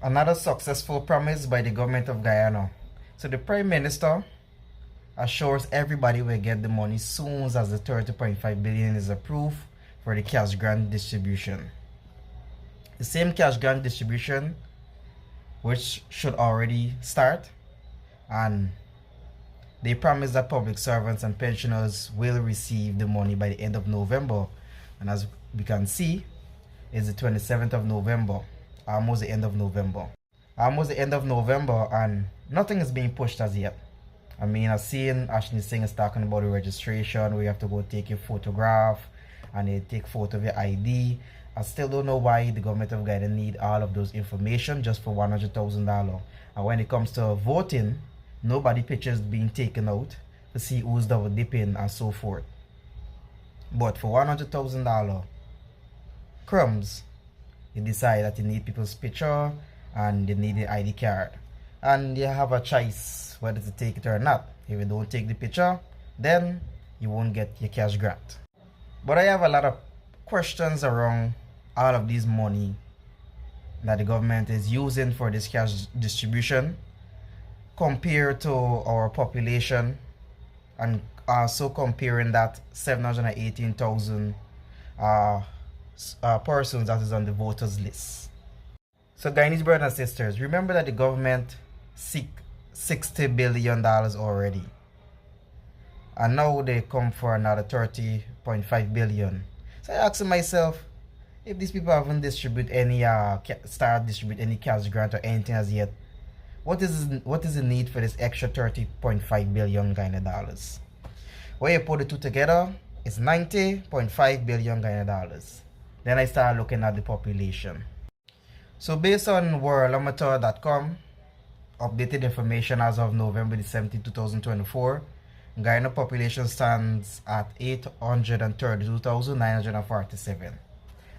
Another successful promise by the government of Guyana. So the Prime Minister assures everybody will get the money soon as the 30.5 billion is approved for the cash grant distribution. The same cash grant distribution which should already start, and they promise that public servants and pensioners will receive the money by the end of November. And as we can see, it's the 27th of November, almost the end of November. Almost the end of November, and nothing is being pushed as yet. I mean, I've seen Ashley Singh is talking about the registration where you have to go take your photograph and they take photo of your ID. I still don't know why the government of Guyana need all of those information just for $100,000. And when it comes to voting, nobody pictures being taken out to see who's double dipping and so forth. But for $100,000 crumbs, you decide that you need people's picture and you need the ID card. And you have a choice whether to take it or not. If you don't take the picture, then you won't get your cash grant. But I have a lot of questions around all of this money that the government is using for this cash distribution compared to our population, and also comparing that 718,000 persons that is on the voters list. So Guyanese brothers and sisters, remember that the government seek $60 billion already, and now they come for another 30.5 billion. So I asked myself, if these people haven't distributed any distribute any cash grant or anything as yet, what is the need for this extra 30.5 billion Guyana dollars? When you put the two together, it's 90.5 billion Guyana dollars. Then I start looking at the population. So based on worldometer.com, updated information as of November 17, 2024, Guyana population stands at 832,947.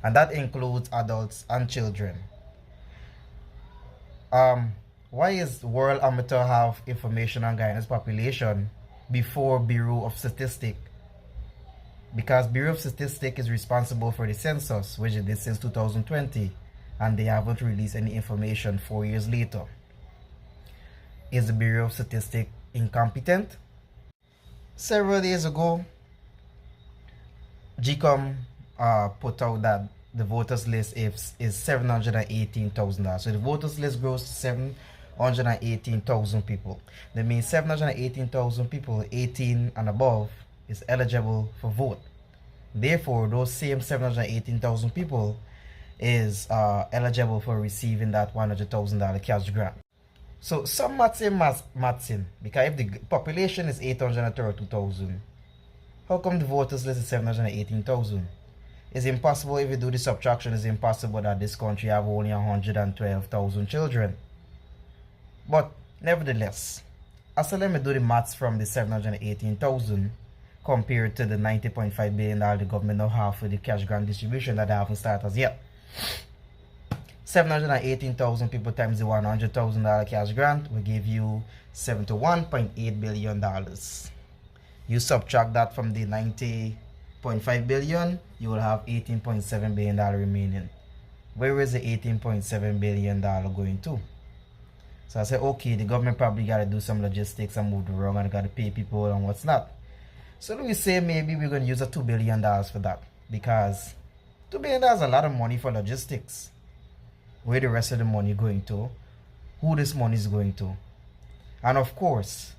And that includes adults and children. Why is World Amateur have information on Guyana's population before Bureau of Statistics? Because Bureau of Statistics is responsible for the census, which it did since 2020, and they haven't released any information 4 years later. Is the Bureau of Statistics incompetent? Several days ago, GCOM put out that the voters list is 718,000. So the voters list grows to 718,000 people. That means 718,000 people 18 and above is eligible for vote. Therefore, those same 718,000 people is eligible for receiving that $100,000 cash grant. So some maths in, because if the population is 832,000, how come the voters list is 718,000? It's impossible. If you do the subtraction, it's impossible that this country have only 112,000 children. But nevertheless, also let me do the maths from the 718,000 compared to the $90.5 billion the government now have for the cash grant distribution that they haven't started as yet. 718,000 people times the $100,000 cash grant will give you $71.8 billion. You subtract that from the $90.5 billion, you will have $18.7 billion remaining. Where is the $18.7 billion going to? So I said, okay, the government probably got to do some logistics and move around and got to pay people and what's not. So we say maybe we're going to use a $2 billion for that, because $2 billion is a lot of money for logistics. Where the rest of the money going to? Who this money is going to? And of course,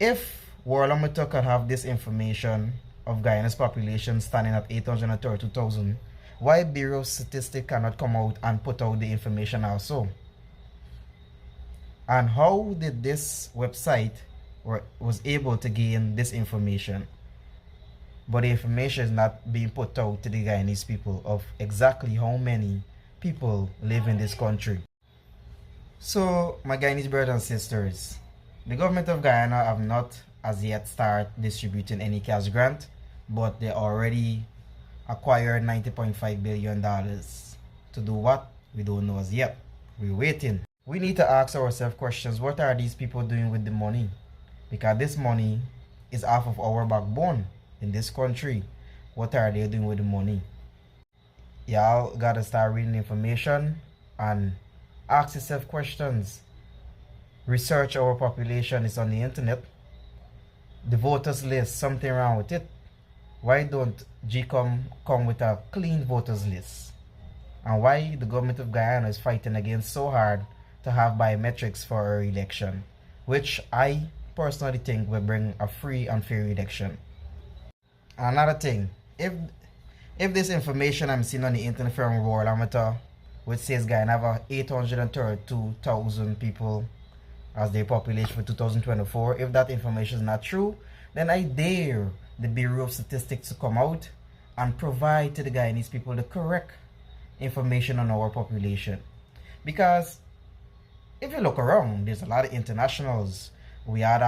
if Worldometer can have this information of Guyana's population standing at 832,000, why Bureau of Statistics cannot come out and put out the information also? And how did this website was able to gain this information? But the information is not being put out to the Guyanese people of exactly how many people live in this country. So, my Guyanese brothers and sisters, the government of Guyana have not as yet started distributing any cash grant, but they already acquired $90.5 billion. To do what? We don't know as yet. We're waiting. We need to ask ourselves questions. What are these people doing with the money? Because this money is half of our backbone in this country. What are they doing with the money? Y'all gotta start reading information and ask yourself questions. Research our population is on the internet. The voters list, something wrong with it. Why don't GCOM come with a clean voters list? And why the government of Guyana is fighting against so hard to have biometrics for our election, which I personally think will bring a free and fair election. Another thing, if this information I'm seeing on the internet from World Amateur, which says Guyana have 832,000 people as their population for 2024, if that information is not true, then I dare the Bureau of Statistics to come out and provide to the Guyanese people the correct information on our population. Because if you look around, there's a lot of internationals. We had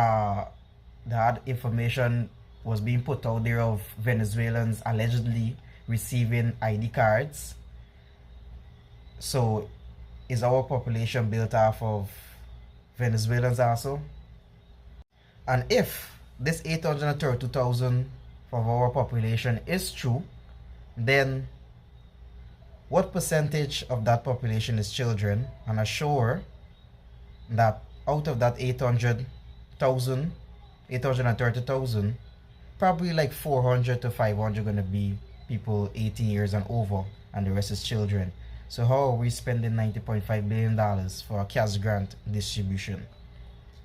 that information was being put out there of Venezuelans allegedly receiving ID cards. So is our population built off of Venezuelans also? And if this 832,000 of our population is true, then what percentage of that population is children? And I'm sure that out of that 830,000, probably like 400 to 500 going to be people 18 years and over, and the rest is children. So how are we spending $90.5 billion for a cash grant distribution?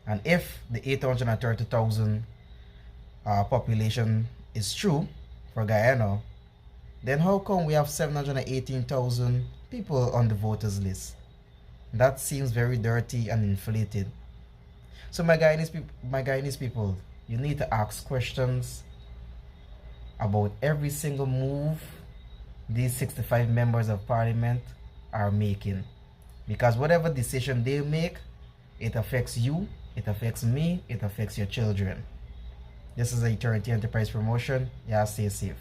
And if the 830,000 population is true for Guyana, then how come we have 718,000 people on the voters list? That seems very dirty and inflated. So my Guyanese people, you need to ask questions about every single move these 65 members of parliament are making. Because whatever decision they make, it affects you, it affects me, it affects your children. This is a Eternity Enterprise promotion. Yeah, stay safe.